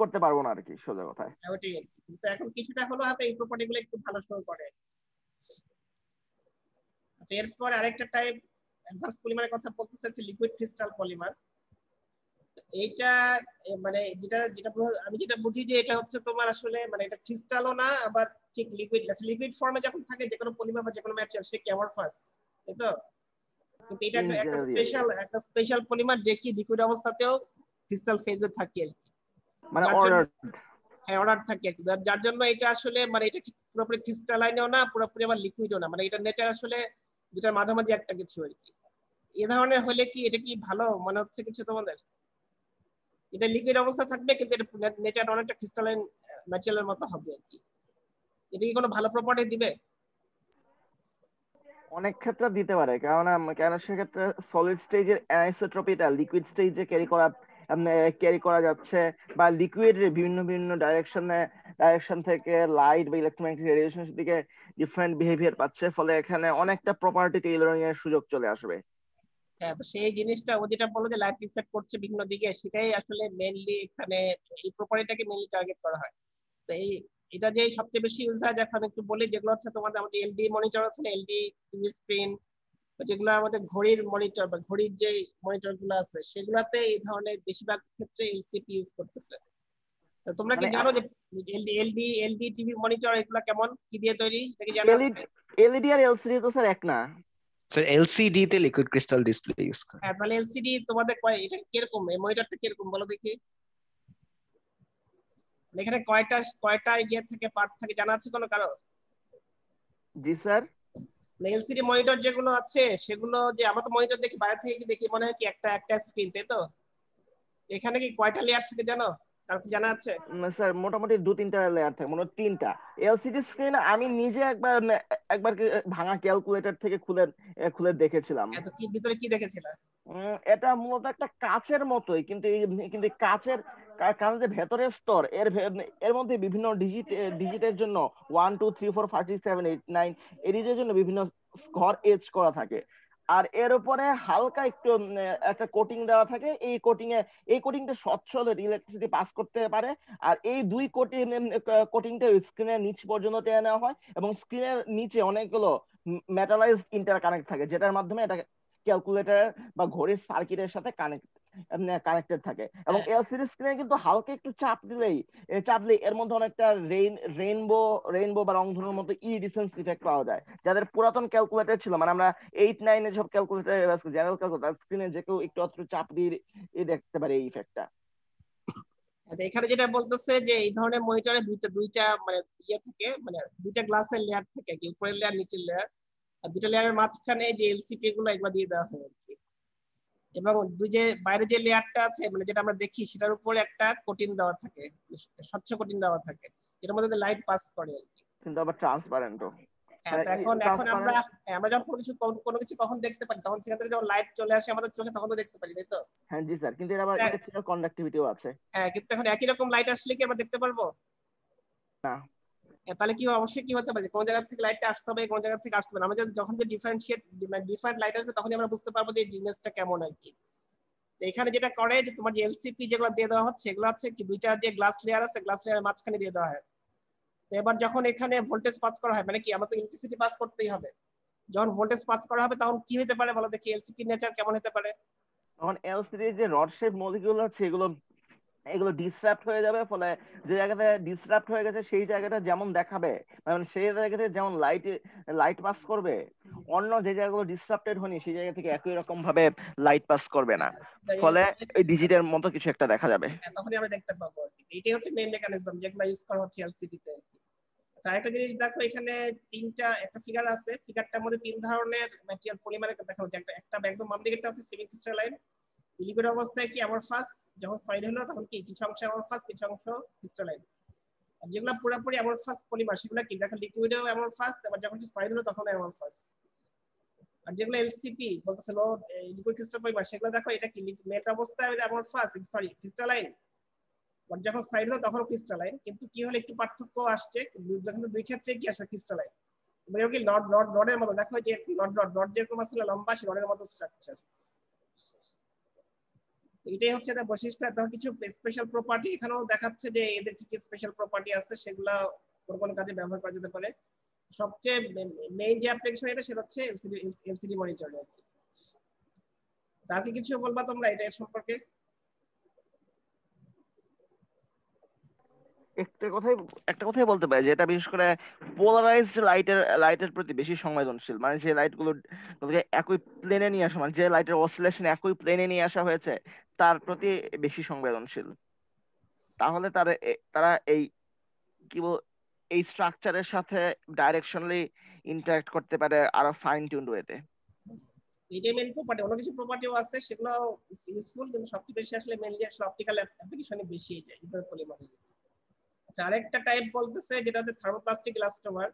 করতে পারবো না আর কি, সোজা কথায়। ওটাই আর কি। কিন্তু এখন কিছুটা হলো হাতে এই প্রপার্টি গুলো একটু ভালো শো করে। আচ্ছা, এরপর আরেকটা টাইপ অ্যাডভান্স পলিমারের কথা বলতে চাচ্ছি, লিকুইড ক্রিস্টাল পলিমার। এইটা মানে যেটা যেটা আমি যেটা বুঝি যে এটা হচ্ছে তোমার আসলে মানে এটা ক্রিস্টালও না আবার ঠিক লিকুইড আছে। লিকুইড ফর্মে যখন থাকে যে কোনো পলিমার বা যে কোনো ম্যাটেরিয়াল সে অ্যামরফাস, তাই তো? কিন্তু এটা ইন একটা স্পেশাল পলিমার যে কি লিকুইড অবস্থাতেও ক্রিস্টাল ফেজে থাকে আর কি। মানে যার জন্য অর্ডার। হ্যাঁ অর্ডার থাকে আর কি। যার জন্য এটা আসলে মানে এটা ঠিক পুরোপুরি ক্রিস্টালাইনও না পুরোপুরি আবার লিকুইডও না, মানে এটা নেচার আসলে দুটার মাঝামাঝি একটা কিছু আর কি। এ ধরনের হলে কি এটা কি ভালো মনে হচ্ছে কিছু তোমাদের? এটা লিকুইড অবস্থা থাকবে কিন্তু এটা নেচার অনেকটা ক্রিস্টালাইন ম্যাটেরিয়ালের মতো হবে আর কি। এটা কি কোনো ভালো প্রপার্টি দিবে? অনেক ক্ষেত্রে দিতে পারে, কেন সেক্ষেত্রে সলিড স্টেজের অ্যানিসোট্রপিটা লিকুইড স্টেজে ক্যারি করা যাচ্ছে, বা লিকুইড বিভিন্ন বিভিন্ন ডাইরেকশন থেকে লাইট বা ইলেকট্রোম্যাগনেটিক রেডিয়েশনের দিকে ডিফারেন্ট বিহেভিয়ার পাচ্ছে, ফলে এখানে অনেকটা প্রপার্টি টেইলরিং এর সুযোগ চলে আসবে। হ্যাঁ, তো সেই জিনিসটা ও যেটা বললো যে লাইট রিফ্লেক্ট করছে বিভিন্ন দিকে, সেটাই আসলে মেইনলি এখানে এই প্রপার্টিটাকে মেইনলি টার্গেট করা হয়। তো এটা যে সবচেয়ে বেশি ইউজ হয় যখন একটু বলি, যেগুলো হচ্ছে তোমাদের আমাদের এলডি মনিটর আছে না, এলডি টিভি স্ক্রিন, যেগুলো আমাদের ঘড়ির মনিটর বা ঘড়ির যে মনিটর গুলো আছে সেগুলাতে এই ধরনের বেশিরভাগ ক্ষেত্রে এলসিপি ইউজ করতেছে। তো তোমরা কি মানে জানো যে এলডি টিভি মনিটর এগুলা কেমন, কি দিয়ে তৈরি, এটা কি জানো? এলইডি আর এলসিডি তো স্যার এক না। স্যার এলসিডি তে লিকুইড ক্রিস্টাল ডিসপ্লে ইউজ করে। হ্যাঁ, তাহলে এলসিডি তোমাদের এটা কিরকম, এই মনিটরটা কিরকম বলো দেখি। এখানে কয়টা কয়টা ইয়ে থেকে পার্ট থাকে জানা আছে কোনো কারো? জি স্যার। এলসিডি মনিটর যেগুলো আছে সেগুলো যে আমরা তো মনিটর দেখি বাইরে থেকে, কি দেখি মনে হয় কি একটা একটা স্ক্রিন, তাই তো? এখানে কি কয়টা লেয়ার থেকে জানো, কার কি জানা আছে? স্যার মোটামুটি 2-3টা লেয়ার থাকে, মনে হয় 3টা। এলসিডি স্ক্রিন আমি নিজে একবার একবার ভাঙা ক্যালকুলেটর থেকে খুলে খুলে দেখেছিলাম। এত কি ভিতরে কি দেখেছিল? এটা মূলত একটা কাচের মতোই, কিন্তু কিন্তু কাচের যে ভেতরের স্তর এর মধ্যে বিভিন্ন ডিজিটের জন্য 1 2 3 4 5 6 7 8 9 এই ডিজিটের জন্য বিভিন্ন ঘর এজ করা থাকে। আর এর উপরে হালকা একটু একটা কোটিং দেওয়া থাকে। এই কোটিংটা স্বচ্ছ হলে ইলেকট্রিসিটি পাস করতে পারে। আর এই দুই কোটিংটা স্ক্রিনের নিচ পর্যন্ত টেনে নেওয়া হয়, এবং স্ক্রিনের নিচে অনেকগুলো মেটালাইজড ইন্টারকানেক্ট থাকে, যেটার মাধ্যমে এটা ক্যালকুলেটর বা ঘড়ির সার্কিটের সাথে কানেক্টেড থাকে। এবং হ্যাঁ, এলসিডি স্ক্রিনে কিন্তু হালকা একটু চাপলেই এর মধ্যে অনেকটা রেইনবো রেইনবো বা রংধনুর মতো ইরিডিসেন্স ইফেক্ট পাওয়া যায়। যাদের পুরাতন ক্যালকুলেটর ছিল, মানে আমরা 8 9 সব ক্যালকুলেটর জেনারেল ক্যালকুলেটর স্ক্রিনে যে কেউ একটু অত্র চাপ দিয়ে দেখতে পারে এই ইফেক্টটা। এখানে যেটা বলতেছে যে এই ধরনের মনিটরে দুইটা দুইটা মানে ইয়ে থাকে, মানে দুইটা গ্লাসের লেয়ার থাকে কি, উপরের লেয়ার নিচের লেয়ার, আর দুইটা লেয়ারের মাঝখানে যে এলসিপি গুলো এগুলো দিয়ে দেওয়া হয় আর কি। এবং দুই যে বাইরে যে লেয়ারটা আছে মানে যেটা আমরা দেখি সেটার উপরে একটা কোটিং দেওয়া থাকে, স্বচ্ছ কোটিং দেওয়া থাকে, যেটার মধ্যে লাইট পাস করে আর কি। কিন্তু আবার ট্রান্সপারেন্টও, হ্যাঁ, মানে তো এখন এখন আমরা ট্রান্সপারেন্ট। আমরা যখন কোনো কিছু কখন দেখতে পারি, তখন সেখান থেকে যখন লাইট চলে আসে আমাদের চোখে তখন তো দেখতে পারি, তাই তো? হ্যাঁ জি স্যার, কিন্তু এর আবার ইলেকট্রিক্যাল কন্ডাক্টিভিটিও আছে। হ্যাঁ, কিন্তু এখন একই রকম লাইট আসলে কি আমরা দেখতে পারবো? না। তাহলে কি অবশ্যই কি হতে পারে, কোন জায়গা থেকে লাইটটা আসতে হবে কোন জায়গা থেকে আসতে হবে না। আমরা যখন যে ডিফারেন্সিয়েট ডিফারেন্ট লাইট আসবে তখনই আমরা বুঝতে পারবো যে জিনিসটা কেমন আর কি। তো এখানে যেটা করে যে তোমার যে এলসিপি যেগুলো দিয়ে দেওয়া হচ্ছে এগুলো হচ্ছে কি দুইটা যে গ্লাস লেয়ার আছে, গ্লাস লেয়ারের মাঝখানে দিয়ে দেওয়া হয়। তো এবার যখন এখানে ভোল্টেজ পাস করা হয়, মানে কি আমরা তো ইলেকট্রিসিটি পাস করতেই হবে, যখন ভোল্টেজ পাস করা হবে তখন কি হতে পারে বলো দেখি, এলসিপি নেচার কেমন হতে পারে? তখন এলসিডি যে রড শেপ মলিকিউল আছে এগুলো এগুলো ডিসরাপ্ট হয়ে যাবে, ফলে যে জায়গাতে ডিসরাপ্ট হয়ে গেছে সেই জায়গাটা যেমন দেখাবে, মানে সেই জায়গাতে যেমন লাইট পাস করবে, অন্য যে জায়গাগুলো ডিসরাপ্টেড হয়নি সেই জায়গা থেকে একই রকম ভাবে লাইট পাস করবে না, ফলে ওই ডিজিটের মতো কিছু একটা দেখা যাবে। তখনই আমরা দেখতে পাবো আর কি। এটাই হচ্ছে মেইন মেকানিজম যেগুলো ইউজ করা হচ্ছে এলসিডি তে। আচ্ছা, আরেকটা জিনিস দেখো, এখানে একটা ফিগার আছে, ফিগারটার মধ্যে তিন ধরনের ম্যাটেরিয়াল পলিমারের দেখা হচ্ছে। একটা একদম বাম দিকেরটা হচ্ছে সেমি ক্রিস্টালাইন, লিকুইড অবস্থায় কি অ্যামরফাস, যখন সলিড হলো তখন কি কিছু অংশ অ্যামরফাস কিছু অংশ ক্রিস্টালাইন। আর যেগুলো পুরোপুরি অ্যামরফাস পলিমার সেগুলো কি দেখো লিকুইডেও অ্যামরফাস, আবার যখন সলিড হলো তখন অ্যামরফাস। আর যেগুলো এলসিপি বলতেছিল লিকুইড ক্রিস্টাল পলিমার সেগুলো দেখো এটা কি মেল্ট অবস্থায় অ্যামরফাস সরি ক্রিস্টালাইন, বাট যখন সাইড হলো তখন ক্রিস্টালাইন। কিন্তু কি হলো একটু পার্থক্য আসছে, দুই ক্ষেত্রে কি আসবে ক্রিস্টালাইন। এরকম কি রডের মতো দেখো যে রড যেরকম আসলে লম্বা সে রডের মতো স্ট্রাকচার। এটাই হচ্ছে তার বৈশিষ্ট্য। তখন কিছু স্পেশাল প্রপার্টি এখানেও দেখাচ্ছে যে এদের কি কি স্পেশাল প্রপার্টি আছে, সেগুলো কোন কোন কাজে ব্যবহার করা যেতে পারে। সবচেয়ে মেইন যে অ্যাপ্লিকেশন এটা সেটা হচ্ছে এলসিডি মনিটর। তার কি কিছু বলবা তোমরা এটা সম্পর্কে? একটা কথাই বলতে পারি যে এটা বিশেষ করে পোলারাইজড লাইটের প্রতি বেশি সংবেদনশীল। মানে যে লাইট গুলোকে একই প্লেনে নিয়ে আসা, মানে যে লাইটের অসিলেশন একই প্লেনে নিয়ে আসা হয়েছে তার প্রতি বেশি সংবেদনশীল। তাহলে তারা এই কি বল এই স্ট্রাকচারের সাথে ডাইরেকশনালি ইন্টারঅ্যাক্ট করতে পারে আরো ফাইন টিউনড ওয়েতে। এটাই মেইন প্রপার্টি। অন্য কিছু প্রপার্টিও আছে সেগুলো ইউজফুল, কিন্তু সবচেয়ে বেশি আসলে মেইনলি আসলে অপটিক্যাল অ্যাপ্লিকেশনে বেশি এটা পলিমারের। আচ্ছা, আরেকটা টাইপ বলতেছে যেটা হচ্ছে থার্মোপ্লাস্টিক ইলাস্টোমার।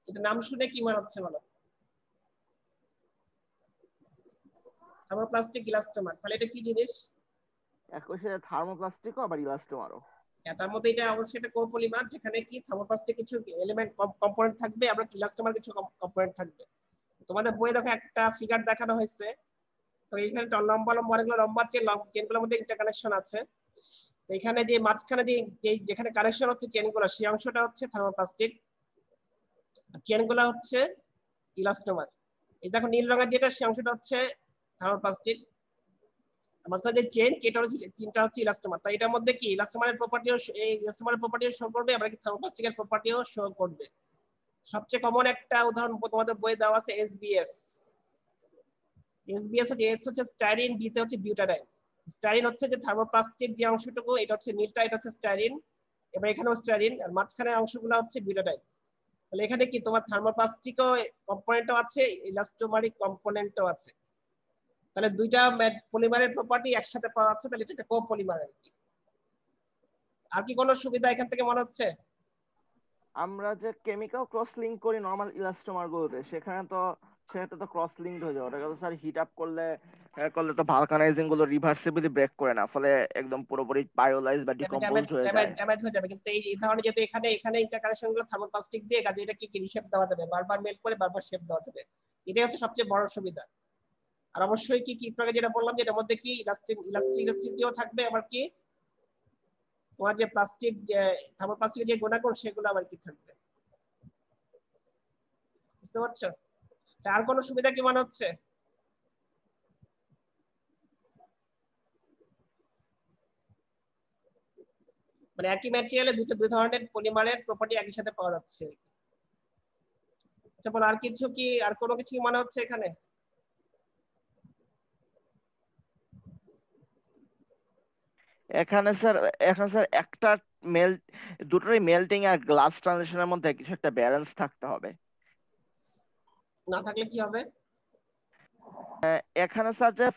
এটা নাম শুনে কি মনে হচ্ছে বলো? থার্মোপ্লাস্টিক ইলাস্টোমার, তাহলে এটা কি জিনিস? একই সাথে থার্মোপ্লাস্টিকও আবার ইলাস্টোমারও। তার মধ্যে এটা অবশ্যই একটা কোপলিমার, যেখানে কি থার্মোপ্লাস্টিক কিছু এলিমেন্ট কম্পোনেন্ট থাকবে, আবার ইলাস্টোমার কিছু কম্পোনেন্ট থাকবে। তোমাদের বইয়ে দেখো একটা ফিগার দেখানো হয়েছে। তো এখানে লম্বা লম্বা অনেকগুলো লম্বা চেনগুলোর মধ্যে ইন্টারকানেকশন আছে। তো এখানে যে মাঝখানে যেখানে কানেকশন হচ্ছে চেনগুলো, সেই অংশটা হচ্ছে থার্মোপ্লাস্টিক, চেনগুলো হচ্ছে ইলাস্টোমার। এই দেখো নীল রঙের যেটা, সেই অংশটা হচ্ছে থার্মোপ্লাস্টিক। মাঝখানে যে চেনটা হচ্ছে ইলাস্টোমার। তাই এটার মধ্যে কি ইলাস্টোমারের প্রপার্টিও শো করবে, আবার কি থার্মোপ্লাস্টিকের প্রপার্টিও শো করবে। সবচেয়ে কমন একটা উদাহরণ তোমাদের বইয়ে দেওয়া আছে এসবিএস। এসবিএস হচ্ছে এস হচ্ছে স্টাইরিন, বি তে হচ্ছে বিউটাডাইন। স্টাইরিন হচ্ছে যে থার্মোপ্লাস্টিক যে অংশটুকু, এটা হচ্ছে নীলটা, এটা হচ্ছে স্টাইরিন। এবার এখানেও স্টাইরিন, আর মাঝখানের অংশগুলো হচ্ছে বিউটাডাইন। তাহলে এখানে কি তোমার থার্মোপ্লাস্টিকও কম্পোনেন্টও আছে, ইলাস্টোমারিক কম্পোনেন্টও আছে। তাহলে দুইটা পলিমারের প্রপার্টি একসাথে পাওয়া যাচ্ছে, তাহলে এটা একটা কোপলিমার আর কি। আর কি কোনো সুবিধা এখান থেকে মনে হচ্ছে? আমরা যে কেমিক্যাল ক্রস লিঙ্ক করি নর্মাল ইলাস্টোমার গুলোতে, সেটা তো ক্রস লিঙ্কড হয়ে যায়। ওটাকে তো স্যার হিট আপ করলে তো ভালকানাইজিং গুলো রিভার্সিবলি ব্রেক করে না, ফলে একদম পুরোপুরি পায়োলাইজ বা ডিকম্পোজড হয়ে যায়। ড্যামেজ হয়ে যাবে। কিন্তু এই ধরনের যেহেতু এখানে ইন্টারকানেকশন গুলো থার্মোপ্লাস্টিক দিয়ে, কাজে এটা কি শেপ দেওয়া যাবে, বারবার মেল্ট করে বারবার শেপ দেওয়া যাবে। এটাই হচ্ছে সবচেয়ে বড় সুবিধা। আর অবশ্যই কি আপনাকে যেটা বললাম যে এটার মধ্যে কি ইলাস্টিসিটিও থাকবে, আবার কি তোমার যে প্লাস্টিক যে থার্মোপ্লাস্টিকের যে গুণাগুণ সেগুলো আবার কি থাকবে। বুঝতে পারছো? আর কোনো সুবিধা কি মনে হচ্ছে? মানে একই ম্যাটেরিয়ালে দুই ধরনের পলিমারের প্রপার্টি একই সাথে পাওয়া যাচ্ছে। আচ্ছা বলো, আর কোনো কিছু কি মনে হচ্ছে এখানে? এখানে স্যার একটা মেল দুটোরই মেল্টিং আর গ্লাস ট্রানজিশনের মধ্যে কিছু একটা ব্যালেন্স থাকতে হবে। না থাকলে কি হবে? এখানে স্যার যে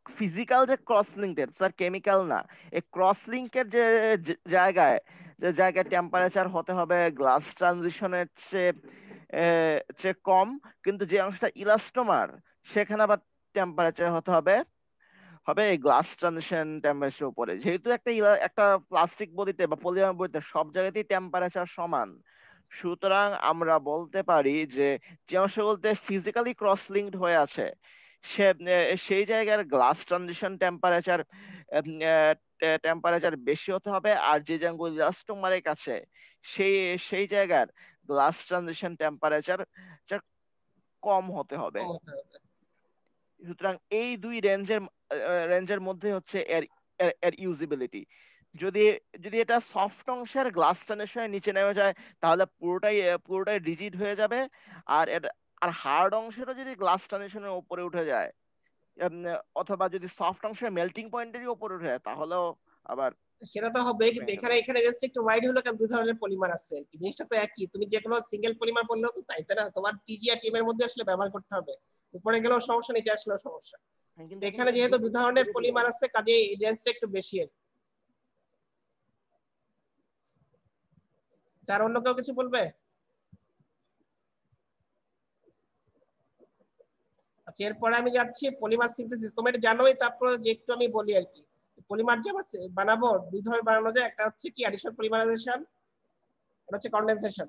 ফিজিক্যাল যে ক্রস লিঙ্কের, স্যার কেমিক্যাল না, এই ক্রস লিঙ্কের যে জায়গায় টেম্পারেচার হতে হবে গ্লাস ট্রানজিশনের চেয়ে কম, কিন্তু যে অংশটা ইলাস্টোমার সেখানে আবার টেম্পারেচার হতে হবে এই গ্লাস ট্রানজিশন টেম্পারেচার উপরে। যেহেতু একটা প্লাস্টিক বডিতে বা পলিমার বডিতে সব জায়গাতেই টেম্পারেচার সমান, সুতরাং আমরা বলতে পারি যে যে অংশগুলোতে ফিজিক্যালি ক্রস লিঙ্কড হয়ে আছে সেই জায়গার গ্লাস ট্রানজিশন টেম্পারেচার বেশি হতে হবে, আর যে জায়গাগুলো ইলাস্টোমারের কাছে সেই সেই জায়গার গ্লাস ট্রানজিশন টেম্পারেচার কম হতে হবে। সুতরাং এই দুই রেঞ্জের মধ্যে হচ্ছে এর ইউজিবিলিটি। যদি যদি এটা সফট অংশের গ্লাস ট্রানজিশনের নিচে নেমে যায় তাহলে পুরোটাই রিজিড হয়ে যাবে। আর হার্ড অংশেরও যদি গ্লাস ট্রানজিশনের উপরে উঠে যায়, অথবা যদি সফট অংশের মেল্টিং পয়েন্টেরই উপরে উঠে যায়, তাহলেও আবার সেটা তো হবে, কিন্তু ভেঙে এখানে যাবে। এখানে রেস্ট একটু ওয়াইড হলো, কারণ দুই ধরনের পলিমার আছে। জিনিসটা তো একই, তুমি যে কোনো সিঙ্গেল পলিমার বললেও তো তাই না, তোমার টিজি আর টিমের মধ্যে আসলে ব্যবহার করতে হবে। উপরে গেলেও সমস্যা, নিচে আসলেও সমস্যা। হ্যাঁ, কিন্তু এখানে যেহেতু দুই ধরনের পলিমার আছে, কাজে রেঞ্জটা একটু বেশি। আর অন্য কেউ কিছু বলবে? আচ্ছা, এরপরে আমি যাচ্ছি পলিমার সিনথেসিস। তোমরা এটা জানোই, তারপর যে একটু আমি বলি আর কি। পলিমার যে বানাবো দুই ধরনের বানানো যায়, একটা হচ্ছে কি অ্যাডিশন পলিমারাইজেশন, এটা হচ্ছে কনডেনসেশন।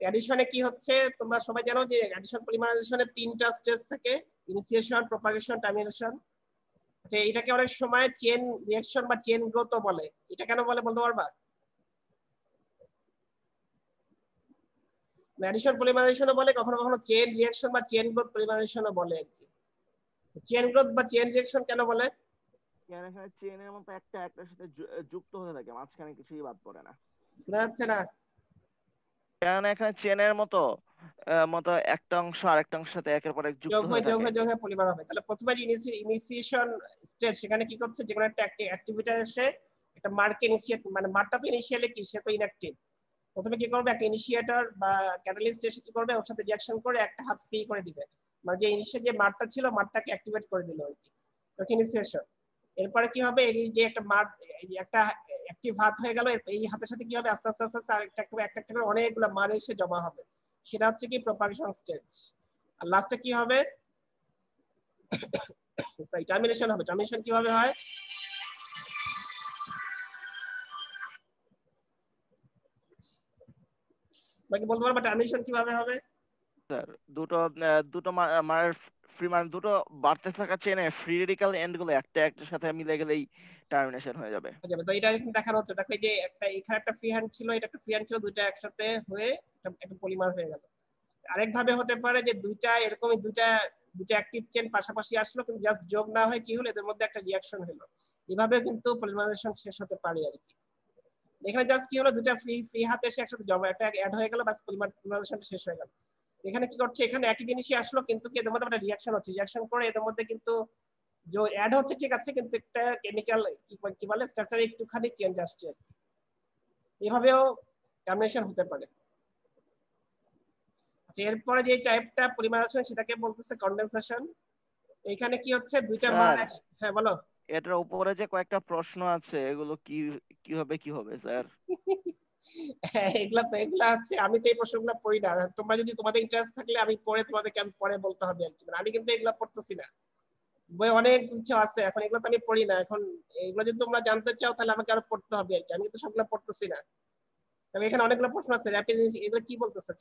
অ্যাডিশনে কি হচ্ছে তোমরা সবাই জানো যে অ্যাডিশন পলিমারাইজেশনে তিনটা স্টেজ থাকে: ইনিশিয়েশন, প্রপাগেশন, টার্মিনেশন। আচ্ছা এটাকে অনেক সময় চেন রিঅ্যাকশন বা চেন গ্রোথও বলে, এটা কেন বলে বলতে পারবা? অ্যাডিশন পলিমারাইজেশনও বলে, কখনো কখনো চেন রিঅ্যাকশন বা চেন গ্রোথ পলিমারাইজেশনও বলে আর কি। চেন গ্রোথ বা চেন রিঅ্যাকশন কেন বলে? এখানে চেনের মতো একটা একটার সাথে যুক্ত হতে থাকে, মাঝখানে কিছুই বাদ পড়ে না। শোনা যাচ্ছে না? কারণ এখানে চেনের মতো মতো একটা অংশ আরেকটা অংশের সাথে একের পর এক যুক্ত যোগ হয়ে হয়ে যোগ থাকে। হয়ে যোগ হয়ে পলিমার হবে। তাহলে প্রথমে যে ইনিশিয়েশন স্টেজ, সেখানে কি করছে, যে কোনো একটা অ্যাক্টিভিটার এসে একটা মার্কে ইনিশিয়েট, মানে মারটা তো ইনিশিয়ালি কি, সে তো ইনঅ্যাক্টিভ। প্রথমে কি করবে, একটা ইনিশিয়েটর বা ক্যাটালিস্ট এসে কি করবে, ওর সাথে রিঅ্যাকশন করে একটা হাত ফ্রি করে দিবে, মানে যে ইনিশিয়েট যে মারটা ছিল মারটাকে অ্যাক্টিভেট করে দিল আর কি, হচ্ছে ইনিশিয়েশন। এরপরে কি হবে, এই যে একটা মার, একটা অ্যাক্টিভ হাত হয়ে গেল, এই হাতের সাথে কি হবে, আস্তে আস্তে আস্তে আস্তে একটা একটা করে অনেকগুলো মার এসে জমা হবে, সেটা হচ্ছে কি প্রপাগেশন স্টেজ। আর লাস্টে কি হবে, টার্মিনেশন হবে। টার্মিনেশন কিভাবে হয়, বাকি বলতে পারবা টার্মিনেশন কিভাবে হবে? দুটো দুটো মার ফ্রি, মানে দুটো বাড়তে থাকা চেনে ফ্রি রেডিক্যাল এন্ড গুলো একটা একটার সাথে মিলে গেলেই টার্মিনেশন হয়ে যাবে। তো এটা এখানে দেখানো হচ্ছে, দেখো এই যে একটা এখানে একটা ফ্রি হ্যান্ড ছিল, এটা একটা ফ্রি হ্যান্ড ছিল, দুইটা একসাথে হয়ে একটা পলিমার হয়ে গেল। আরেক ভাবে হতে পারে যে দুইটা এরকমই দুইটা দুইটা অ্যাক্টিভ চেন পাশাপাশি আসলো, কিন্তু জাস্ট যোগ না হয় কি হলো, এদের মধ্যে একটা রিঅ্যাকশন হলো। এভাবে কিন্তু পলিমারাইজেশন শেষ হতে পারে আর কি। এখানে জাস্ট কি হলো, দুইটা ফ্রি ফ্রি হাতে এসে একসাথে জমা, একটা অ্যাড হয়ে গেল, বাস পলিমারাইজেশন শেষ হয়ে গেল। এখানে কি করছে, এখানে একই জিনিসই আসলো, কিন্তু কি এদের মধ্যে একটা রিঅ্যাকশন হচ্ছে, রিঅ্যাকশন করে এদের মধ্যে কিন্তু যে অ্যাড হচ্ছে ঠিক আছে, কিন্তু একটা কেমিক্যাল কি বলে স্ট্রাকচারে একটুখানি চেঞ্জ আসছে। এভাবেও টার্মিনেশন হতে পারে। আচ্ছা এরপরে যে টাইপটা পলিমারাইজেশন, সেটাকে বলতেছে কনডেনসেশন। এখানে কি হচ্ছে, দুইটা মার, স্যার, হ্যাঁ বলো। এটার উপরে যে কয়েকটা প্রশ্ন আছে, এগুলো কি হবে স্যার? হ্যাঁ, এগুলা হচ্ছে, আমি তো এই প্রশ্নগুলো পড়ি না। তোমরা যদি তোমাদের ইন্টারেস্ট থাকলে আমি পরে তোমাদেরকে আমি পরে বলতে হবে আর কি, মানে আমি কিন্তু এগুলা পড়তেছি না, বই অনেক কিছু আছে, এখন এগুলো তো আমি পড়ি না। এখন এগুলো যদি তোমরা জানতে চাও তাহলে আমাকে আরো পড়তে হবে আর কি, আমি কিন্তু সবগুলো পড়তেছি না। তবে এখানে অনেকগুলো প্রশ্ন আছে, র্যাপিড, এগুলো কি বলতেছে,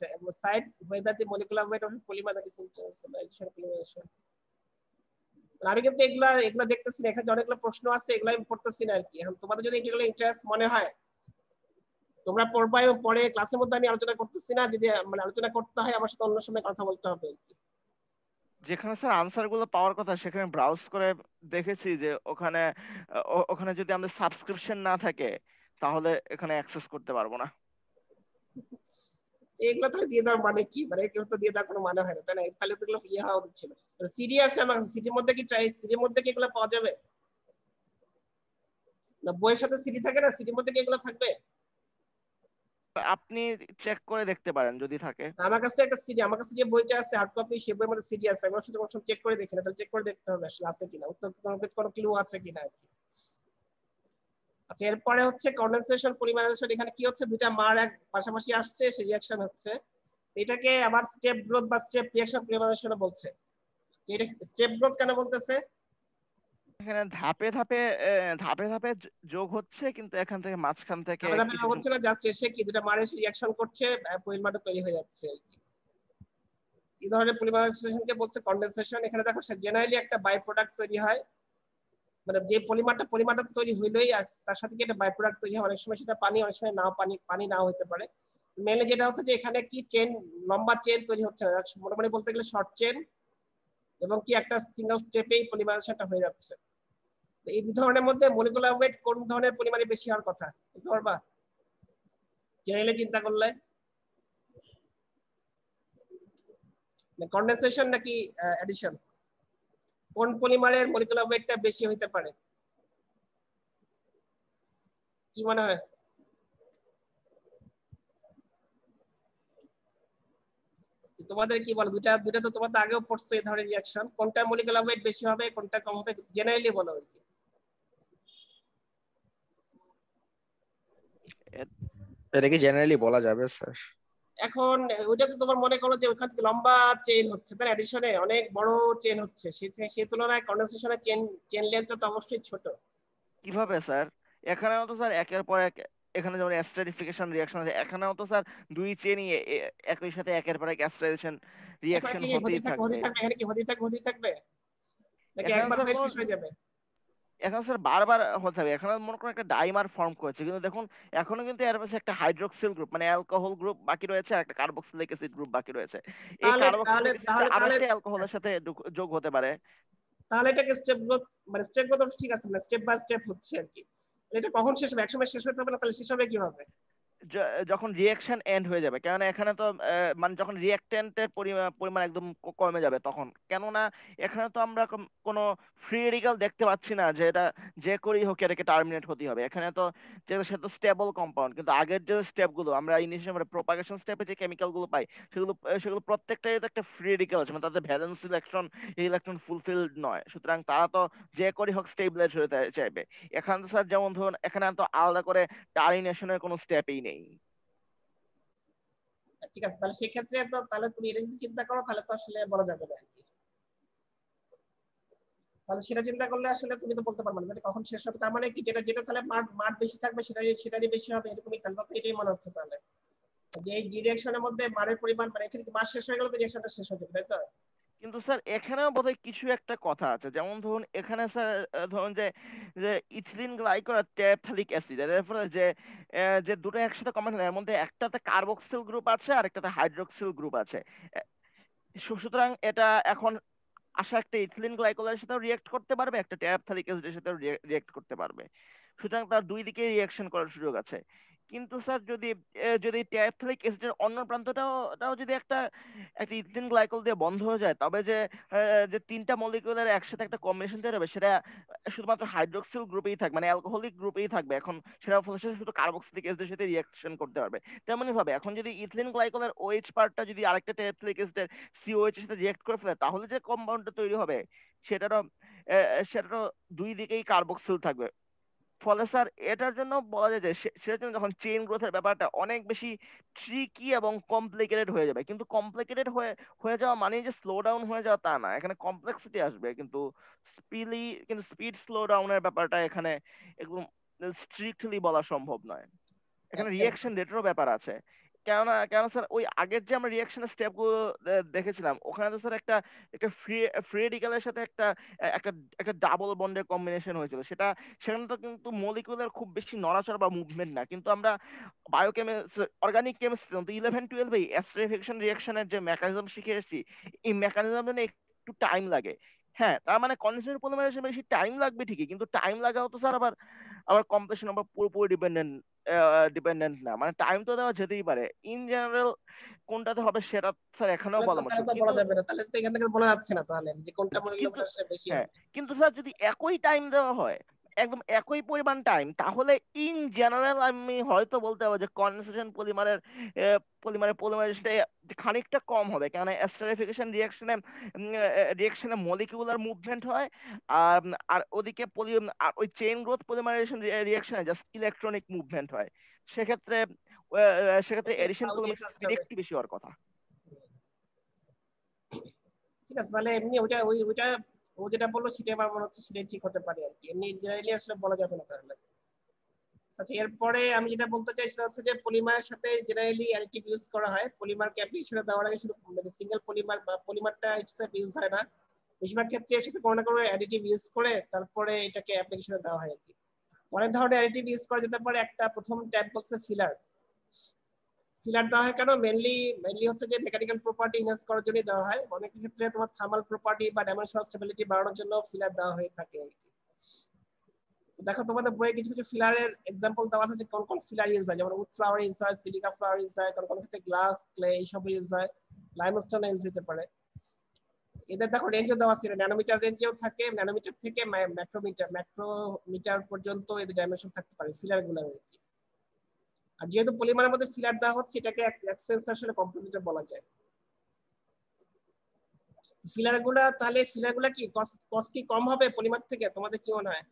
side whether the molecular weight of polymer that is ইন্টারসোলারাইজেশন। আমি কিন্তু এগুলা এগুলা দেখতেছি না, এখানে অনেকগুলো প্রশ্ন আছে, এগুলো আমি পড়তেছি না আর কি। এখন তোমাদের যদি এগুলো ইন্টারেস্ট মনে হয় তোমরা পড়বা, এবং পরে ক্লাসের মধ্যে আমি আলোচনা করতেছি না, যদি মানে আলোচনা করতে হয় আমার সাথে অন্য সময় কথা বলতে হবে আর কি। যেখানে স্যার আনসার গুলো পাওয়ার কথা, সেখানে ব্রাউজ করে দেখেছি যে ওখানে ওখানে যদি আমাদের সাবস্ক্রিপশন না থাকে তাহলে এখানে অ্যাক্সেস করতে পারবো না। এগুলো তাহলে দিয়ে দেওয়ার মানে কি, মানে এগুলো তো দিয়ে দেওয়ার কোনো মানে হয় না, তাই না? তাহলে তো এগুলো ইয়ে হওয়া উচিত ছিল। সিডি আছে আমার, সিডির মধ্যে কি চাই, সিডির মধ্যে কি এগুলো পাওয়া যাবে না? বইয়ের সাথে সিডি থাকে না, সিডির মধ্যে কি এগুলো থাকবে? আপনি চেক করে দেখতে পারেন যদি থাকে। আমার কাছে একটা সিডি, আমার কাছে যে বইটা আছে হার্ড কপি, সেই বইয়ের মধ্যে সিডি আছে, আমি আসলে কোনো চেক করে দেখি না, তাহলে চেক করে দেখতে হবে আসলে আছে কিনা, উত্তর কোনো ক্লু আছে কিনা আর কি। আচ্ছা এরপরে হচ্ছে কনডেনসেশন পলিমারাইজেশন। এখানে কি হচ্ছে, দুইটা মার এক পাশাপাশি আসছে, সেই রিঅ্যাকশন হচ্ছে, এটাকে আবার স্টেপ গ্রোথ বা স্টেপ রিঅ্যাকশন পলিমারাইজেশন বলছে। এটা স্টেপ গ্রোথ কেন বলতেছে, এখানে ধাপে ধাপে ধাপে ধাপে যোগ হচ্ছে, কিন্তু এখান থেকে মাঝখান থেকে ধাপে ধাপে কিছু কিছু হচ্ছে না, জাস্ট এসে কি দুটা মার এসে রিঅ্যাকশন করছে, পলিমারটা তৈরি হয়ে যাচ্ছে আর কি। এই ধরনের পলিমারাইজেশনকে বলছে কনডেনসেশন। এখানে দেখো জেনারেলি একটা বাই প্রোডাক্ট তৈরি হয়, মানে যে পলিমারটা তৈরি হইলোই, আর তার সাথে কি একটা বাই প্রোডাক্ট তৈরি হয়, অনেক সময় সেটা পানি, অনেক সময় নাও পানি নাও হতে পারে। মেনলি যেটা হচ্ছে যে এখানে কি চেন, লম্বা চেন তৈরি হচ্ছে না, মোটামুটি বলতে গেলে শর্ট চেন, এবং কি একটা সিঙ্গেল স্টেপেই পলিমারাইজেশনটা হয়ে যাচ্ছে। তো এই দুই ধরনের মধ্যে মলিকুলার ওয়েট কোন ধরনের পলিমারে বেশি হওয়ার কথা বলতে পারবা জেনারেলি চিন্তা করলে, কনডেনসেশন নাকি অ্যাডিশন, কোন পলিমারের মলিকুলার ওয়েটটা বেশি হইতে পারে, কি মনে হয়? তোমাদের কি বলো, দুইটা দুইটা তো তোমাদের আগেও পড়ছো এই ধরনের রিঅ্যাকশন, কোনটা মলিকুলার ওয়েট বেশি হবে, কোনটা কম হবে, জেনারেলি বলো আর কি। এটা কি জেনারেলি বলা যাবে স্যার? এখন ওইটা তো তোমার মনে করো যে ওখান থেকে লম্বা চেইন হচ্ছে, তাই অ্যাডিশনে অনেক বড় চেইন হচ্ছে, সেই তুলনায় কনডেনসেশনের চেইন লেন্থটা তো অবশ্যই ছোট। কিভাবে স্যার? এখানেও তো স্যার একের পর এক, এখানে যেমন অ্যাস্টারিফিকেশন রিঅ্যাকশন আছে, এখানেও তো স্যার দুই চেনই একই সাথে একের পর এক অ্যাস্টারিফিকেশন এখন রিঅ্যাকশন কি হতেই হতে থাকবে। থাকবে, এখানে কি হতে থাকবে নাকি এখানে একবার স্যার হয়ে কোনো শেষ হয়ে যাবে? এখন স্যার বারবার হতে হবে, এখন মনে করেন একটা ডাইমার ফর্ম করেছে, কিন্তু দেখুন এখনো কিন্তু এর পাশে একটা হাইড্রোক্সিল গ্রুপ মানে অ্যালকোহল গ্রুপ বাকি রয়েছে, আর একটা কার্বক্সিলিক অ্যাসিড গ্রুপ বাকি রয়েছে। এই তাহলে তাহলে কার্বক্সিলিক অ্যাসিডটা তাহলে আরো তাহলে একটা অ্যালকোহলের সাথে যোগ হতে পারে। তাহলে এটাকে স্টেপ গ্রোথ, মানে স্টেপ গ্রোথ ঠিক আছে, মানে স্টেপ বাই স্টেপ হচ্ছে আর কি। এটা কখন শেষ হবে? একসময় শেষ হতে হবে না? তাহলে শেষ হবে কিভাবে? যখন রিঅ্যাকশন এন্ড হয়ে যাবে, কারণ এখানে তো মানে যখন রিঅ্যাকট্যান্টের পরিমাণ একদম কমে যাবে তখন, কেননা এখানে তো আমরা কোনো ফ্রি রেডিক্যাল দেখতে পাচ্ছি না যে এটা যে করেই হোক এটাকে টার্মিনেট হতে হবে। এখানে তো যেটা সেটা তো স্টেবল কম্পাউন্ড, কিন্তু আগের যে স্টেপ গুলো আমরা ইনিশিয়াল মানে প্রোপাগেশন স্টেপে যে কেমিক্যাল গুলো পাই সেগুলো প্রত্যেকটাই তো একটা ফ্রি রেডিক্যাল আছে, মানে তাদের ভ্যালেন্স ইলেকট্রন ফুলফিলড নয়, সুতরাং তারা তো যে করে হোক স্টেবিলাইজ হতে চাইবে। এখানে তো স্যার যেমন ধরুন এখানে তো আলাদা করে টার্মিনেশনের কোনো স্টেপই নেই। ঠিক আছে, তাহলে সেক্ষেত্রে তো তাহলে তুমি এটা যদি চিন্তা করো তাহলে তো আসলে বলা যাবে না আর কি। তাহলে সেটা চিন্তা করলে আসলে তুমি তো বলতে পারবে না এটা কখন শেষ হবে। তার মানে কি যেটা যেটা তাহলে মাঠ মাঠ বেশি থাকবে সেটারই বেশি হবে এরকমই, তাহলে তো এটাই মনে হচ্ছে তাহলে যে এই জি রিঅ্যাকশনের মধ্যে মারের পরিমাণ, মানে এখানে মার শেষ হয়ে গেলে তো রিঅ্যাকশনটা শেষ হয়ে যাবে, তাই তো? কিন্তু স্যার এখানেও বোধহয় কিছু একটা কথা আছে, যেমন ধরুন এখানে স্যার ধরুন যে যে ইথিলিন গ্লাইকল আর ট্যাপথালিক অ্যাসিড এর ফলে যে দুটো একসাথে কম্বাইন হয় এর মধ্যে একটাতে কার্বক্সিল গ্রুপ আছে আর একটাতে হাইড্রোক্সিল গ্রুপ আছে। আহ, সুতরাং এটা এখন আসা একটা ইথিলিন গ্লাইকোলের সাথেও রিয়েক্ট করতে পারবে, একটা ট্যাপথালিক অ্যাসিডের সাথেও রিয়েক্ট করতে পারবে। সুতরাং তার দুই দিকে রিয়াকশন করার সুযোগ আছে। কিন্তু স্যার যদি ট্যাপথালিক অ্যাসিডের অন্য প্রান্তটাও যদি একটা একটা ইথিলিন গ্লাইকল দিয়ে বন্ধ হয়ে যায়, তবে যে তিনটা মলিকিউলের একসাথে একটা কম্বিনেশন তৈরি হবে সেটা শুধুমাত্র হাইড্রোক্সিল গ্রুপেই থাকবে, মানে অ্যালকোহলিক গ্রুপেই থাকবে। এখন সেটা ফলে সে শুধু কার্বক্সিলিক অ্যাসিডের সাথে রিয়াকশন করতে পারবে। তেমনি ভাবে এখন যদি ইথিলিন গ্লাইকলের ওএইচ পার্টটা যদি আরেকটা ট্যাপথালিক অ্যাসিডের সিওএইচ এর সাথে রিয়েক্ট করে ফেলে, তাহলে যে কম্পাউন্ডটা তৈরি হবে সেটারও সেটারও দুই দিকেই কার্বক্সিল থাকবে। ফলে স্যার এটার জন্য বলা যায় যে সেটার জন্য যখন চেইন গ্রোথের ব্যাপারটা অনেক বেশি ট্রিকি এবং কমপ্লিকেটেড হয়ে যাবে। কিন্তু কমপ্লিকেটেড হয়ে হয়ে যাওয়া মানে যে স্লো ডাউন হয়ে যাওয়া তা না, এখানে কমপ্লেক্সিটি আসবে, কিন্তু স্পিড স্লো ডাউনের ব্যাপারটা এখানে একদম স্ট্রিক্টলি বলা সম্ভব নয়। এখানে ঠিক আছে। রিয়াকশন রেটেরও ব্যাপার আছে। কেননা স্যার ওই আগের যে আমরা রিয়াকশনের স্টেপ গুলো দেখেছিলাম, ওখানে তো স্যার একটা একটা ফ্রি ফ্রি রেডিক্যালের সাথে একটা একটা ডাবল বন্ডের কম্বিনেশন হয়েছিল। সেখানে তো কিন্তু মলিকিউলের খুব বেশি নড়াচড়া বা মুভমেন্ট না, কিন্তু আমরা বায়োকেমিস্ট্রি অর্গানিক কেমিস্ট্রি তো 11-12 অ্যাস্টারিফিকেশন রিয়াকশনের যে মেকানিজম শিখে এসেছি, এই মেকানিজম একটু টাইম লাগে। হ্যাঁ, তার মানে কনডেনসেট পলিমারেশন বেশি টাইম লাগবে ঠিকই, কিন্তু টাইম লাগাও তো স্যার আবার আবার কমপ্লেশন আবার পুরোপুরি ডিপেন্ডেন্ট না, মানে টাইম তো দেওয়া যেতেই পারে। ইন জেনারেল কোনটাতে হবে সেটা স্যার এখনো তাহলে তো বলা তাহলে মুশকিল, তো বলা কিন্তু যাবে না, তাহলে তো এখান থেকে বলা যাচ্ছে না তাহলে যে কোনটা কিন্তু মলিকিউল আসলে বেশি হ্যাঁ, হবে। কিন্তু স্যার যদি একই টাইম দেওয়া হয়, একদম একই পরিমাণ টাইম, তাহলে ইন জেনারেল আমি হয়তো বলতে পারবো যে কনডেনসেশন পলিমারেশনটা খানিকটা কম হবে, কারণ এস্টারিফিকেশন রিঅ্যাকশনে মলিকিউলার মুভমেন্ট হয়, আর আর ওদিকে আর ওই চেইন গ্রোথ পলিমারাইজেশন রিঅ্যাকশনে জাস্ট ইলেকট্রনিক মুভমেন্ট হয়। সেক্ষেত্রে সেক্ষেত্রে এডিশন তাহলে পলিমারেশন ফার্স্ট স্পিড হবে। একটু বেশি হওয়ার কথা। ঠিক আছে, তাহলে এমনি ওইটা ওইটা ও যেটা বললো সেটাই আমার মনে হচ্ছে সেটাই ঠিক হতে পারে আর কি, এমনি জেনারেলি আসলে বলা যাবে না তাহলে। আচ্ছা, এরপরে আমি যেটা বলতে চাই সেটা হচ্ছে যে পলিমারের সাথে জেনারেলি অ্যাডিটিভ ইউজ করা হয়। পলিমারকে অ্যাপ্লিকেশনে দেওয়ার আগে শুধু মানে সিঙ্গেল পলিমার বা পলিমারটা হিসেবে ইউজ হয় না, বেশিরভাগ ক্ষেত্রে এর সাথে কোনো না কোনো অ্যাডিটিভ ইউজ করে তারপরে এটাকে অ্যাপ্লিকেশনে দেওয়া হয় আর কি। অনেক ধরনের অ্যাডিটিভ ইউজ করা যেতে পারে। একটা প্রথম ট্যাব বলছে ফিলার। ফিলার দেওয়া হয় কেন? মেনলি হচ্ছে যে মেকানিক্যাল প্রপার্টি ইনহ্যান্স করার জন্য দেওয়া হয়। অনেক ক্ষেত্রে তোমার থার্মাল প্রপার্টি বা ডাইমেনশনাল স্টেবিলিটি বাড়ানোর জন্য ফিলার দেওয়া হয়ে থাকে আর কি। দেখো তোমাদের বইয়ে কিছু কিছু ফিলারের এক্সাম্পল দেওয়া আছে যে কোন কোন ফিলার ইউজ হয়, যেমন উড ফ্লাওয়ার ইউজ হয়, সিলিকা ফ্লাওয়ার ইউজ হয়, কোন কোন ক্ষেত্রে গ্লাস, ক্লে এইসব ইউজ হয়, লাইমস্টোন ইউজ হতে পারে। এদের দেখো রেঞ্জও দেওয়া আছে, ন্যানোমিটার রেঞ্জেও থাকে, ন্যানোমিটার থেকে ম্যাক্রোমিটার পর্যন্ত এদের ডাইমেনশন থাকতে পারে ফিলার গুলোর আর কি। আর যেহেতু পলিমারের মধ্যে ফিলার দেওয়া হচ্ছে, এটাকে এক সেন্স আসলে কম্পোজিটর বলা যায়। ফিলার গুলা কি কস্ট কি কম হবে পলিমার থেকে? তোমাদের কি মনে হয়?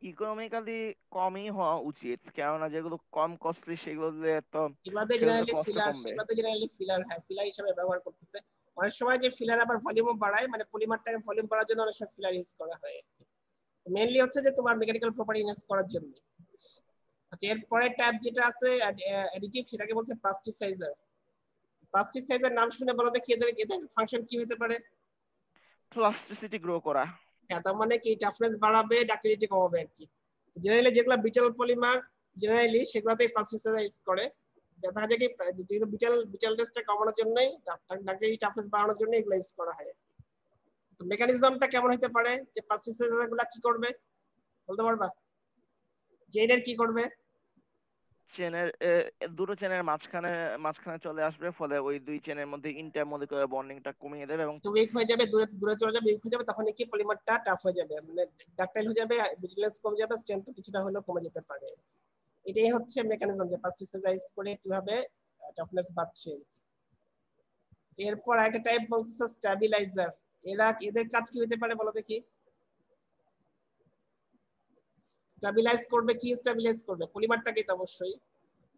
ইকোনমিক্যালি কমই হওয়া উচিত, কেননা যেগুলো কম কস্টলি জেনারেলি সেগুলোতে কষ্ট ফিলার কমবে। সেগুলোতে জেনারেলি ফিলার, হ্যাঁ ফিলার হিসেবে ব্যবহার করতেছে। অনেক সময় যে ফিলার আবার ভলিউমও বাড়ায়, মানে পলিমারটাকে ভলিউম বাড়ার জন্য অনেক সময় ফিলার ইউজ করা হয়। মেইনলি হচ্ছে যে তোমার মেকানিক্যাল প্রপার্টি ইনহ্যান্স করার জন্য। আচ্ছা, এরপরে ট্যাব যেটা আছে অ্যাডিটিভ, সেটাকে বলছে প্লাস্টিসাইজার। প্লাস্টিসাইজার নাম শুনে বলো দেখি এদের এদের ফাংশন কি হতে পারে? প্লাস্টিসিটি গ্রো করা। হ্যাঁ, তার মানে কি টাফনেস বাড়াবে, ডাক্টিলিটি কমাবে আর কি। জেনারেলি যেগুলো বিটাল পলিমার জেনারেলি সেগুলোতে প্লাস্টিসাইজ করে, দেখা যায় কি যেগুলো বিটালনেসটা কমানোর জন্যই ডাক্টিলিটি টাফনেস বাড়ানোর জন্য এগুলো ইউজ করা হয়। তো মেকানিজমটা কেমন হতে পারে, যে প্লাস্টিসাইজার গুলা কি করবে বলতে পারবা? জেনের কি করবে? চেনের দুটো চেনের মাঝখানে মাঝখানে চলে আসবে, ফলে ওই দুই চেনের মধ্যে ইন্টারমলিকুলার বন্ডিংটা কমিয়ে দেবে এবং তো উইক হয়ে যাবে, দূরে দূরে চলে যাবে, উইক হয়ে যাবে, তখন কি পলিমারটা টাফ হয়ে যাবে, মানে ডাক্টাইল হয়ে যাবে, ব্রিটলনেস কমে যাবে, স্ট্রেংথ কিছুটা হলেও কমে যেতে পারে। এটাই হচ্ছে মেকানিজম যে প্লাস্টিসাইজ করে কিভাবে টাফনেস বাড়ছে। এরপর একটা টাইপ বলতেছে স্ট্যাবিলাইজার। এদের কাজ কি হতে পারে বলো দেখি? স্ট্যাবিলাইজ করবে, কি স্ট্যাবিলাইজ করবে? পলিমারটাকে তো অবশ্যই।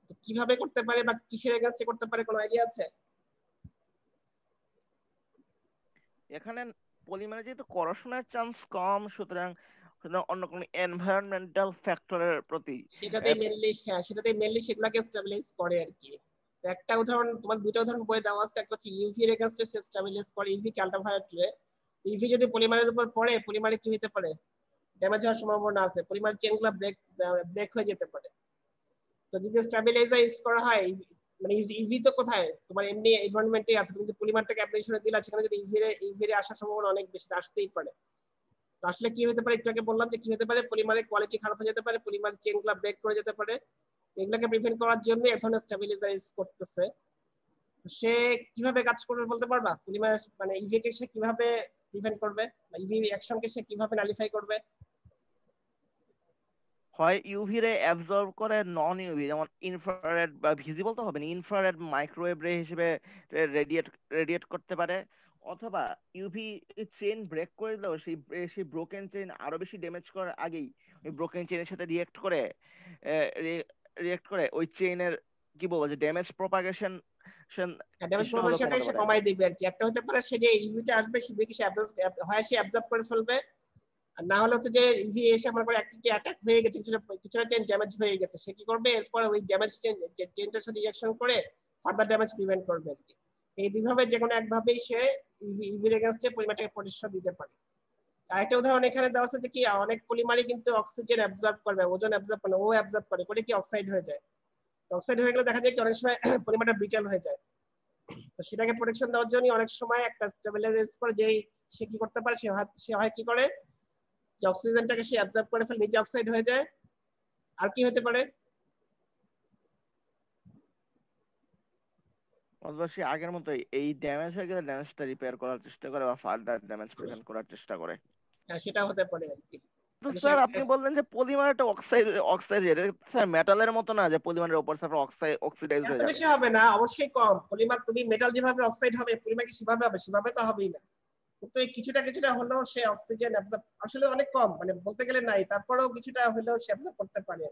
তো কিভাবে করতে পারে বা কিসের এগেইনস্টে করতে পারে, কোনো আইডিয়া আছে? এখানে পলিমারে যেহেতু করশনের চান্স কম, সুতরাং অন্য কোনো এনভায়রনমেন্টাল ফ্যাক্টরের প্রতি সেটাতেই মেনলি সেগুলোকে স্ট্যাবিলাইজ করে আর কি। তো একটা উদাহরণ, তোমার দুটো উদাহরণ বইয়ে দেওয়া আছে, একটা হচ্ছে ইউভি এর এগেইনস্টে সে স্ট্যাবিলাইজ করে, ইউভি কে আল্ট্রাভায়োলেট রে। ইউভি যদি পলিমারের উপর পড়ে, পলিমারে কি হতে পারে? ড্যামেজ হওয়ার সম্ভাবনা আছে, পলিমার চেনগুলো ব্রেক হয়ে যেতে পারে। তো যদি স্ট্যাবিলাইজার ইউজ করা হয়, মানে ইউভি তো কোথায় তোমার এমনি এনভায়রনমেন্টে আছে, তুমি যদি পলিমারটাকে অ্যাপ্লিকেশনে দিলা, সেখানে যদি ইউভি এর আসার সম্ভাবনা অনেক বেশি, আসতেই পারে। তো আসলে কি হতে পারে, একটু আগে বললাম যে কি হতে পারে, পলিমারের কোয়ালিটি খারাপ হয়ে যেতে পারে, পলিমার চেনগুলো ব্রেক করে যেতে পারে। এগুলোকে প্রিভেন্ট করার জন্য এখন স্ট্যাবিলাইজার ইউজ করতেছে। সে কিভাবে কাজ করবে বলতে পারবা? পলিমার মানে ইভি কে সে কিভাবে প্রিভেন্ট করবে, বা ইভি অ্যাকশনকে সে কিভাবে নালিফাই করবে? হয় ইউভি রে অ্যাবজর্ব করে, নন ইউভি যেমন ইনফ্রারেড বা ভিজিবল তো হবে না, ইনফ্রারেড মাইক্রোওয়েভ রে হিসেবে রেডিয়েট রেডিয়েট করতে পারে, অথবা ইউভি চেইন ব্রেক করে দিলেও সেই ব্রোকেন চেইন আরো বেশি ড্যামেজ করার আগেই ওই ব্রোকেন চেইনের সাথে রিয়েক্ট করে ওই চেইনের কি বলবো যে ড্যামেজ প্রপাগেশন ড্যামেজ কিছুটা হলেও প্রপাগেশনটা কমাতে সে পারে আর কি। কমাই দিবে আর কি। একটা হতে পারে সে যে ইভিটা আসবে, সে কি সে হয় সে অ্যাবজর্ব করে ফেলবে, আর না হলে হচ্ছে যে ইভি এসে আমার করে অ্যাক্টিভিটি অ্যাটাক হয়ে গেছে, কিছুটা চেইন ড্যামেজ হয়ে গেছে, সে কি করবে এরপর ওই ড্যামেজ চেইনটার সাথে রিঅ্যাকশন করে ফার্দার ড্যামেজ প্রিভেন্ট করবে আর কি। এই দুইভাবে যে কোনো একভাবেই সে ইভির এগেইনস্টে পলিমারটাকে প্রতিষ্ঠা দিতে পারে। আরেকটা উদাহরণ এখানে দেওয়া আছে যে কি অনেক পলিমারই কিন্তু অক্সিজেন অ্যাবজর্ব করবে, ওজন অ্যাবজর্ব করে, ও অ্যাবজর্ব করে কি অক্সাইড হয়ে যায়। অক্সাইড হয়ে গেলে দেখা যায় কি অনেক সময় পলিমারটা ব্রিটেল হয়ে যায়। তো সেটাকে প্রোটেকশন দেওয়ার জন্য অনেক সময় একটা স্টেবিলাইজ করে, যেই সে কি করতে পারে, সে হয় কি করে যে অক্সিজেনটাকে সে অ্যাবজর্ব করে ফেলে, নিজে অক্সাইড হয়ে যায়। আর কি হতে পারে? অথবা সে আগের মতোই এই ড্যামেজ হয়ে গেলে ড্যামেজটা রিপেয়ার করার চেষ্টা করে বা ফার্দার ড্যামেজ প্রিভেন্ট করার চেষ্টা করে। সেটা হতে পারে আর কি। তো মানে স্যার আপনি বললেন যে পলিমার একটা অক্সাইড অক্সাইড, এটা স্যার মেটালের মতো না যে পলিমারের উপর স্যার অক্সিডাইজ এত হয়ে যাবে। বেশি হবে না, অবশ্যই কম। পলিমার তুমি মেটাল যেভাবে অক্সাইড হবে, পলিমার কি সেভাবে হবে? সেভাবে তো হবেই না, কিন্তু কিছুটা কিছুটা হলেও সে অক্সিজেন অ্যাবজর্ব, আসলে অনেক কম, মানে বলতে গেলে নাই, তারপরেও কিছুটা হলেও সে অ্যাবজর্ব করতে পারে।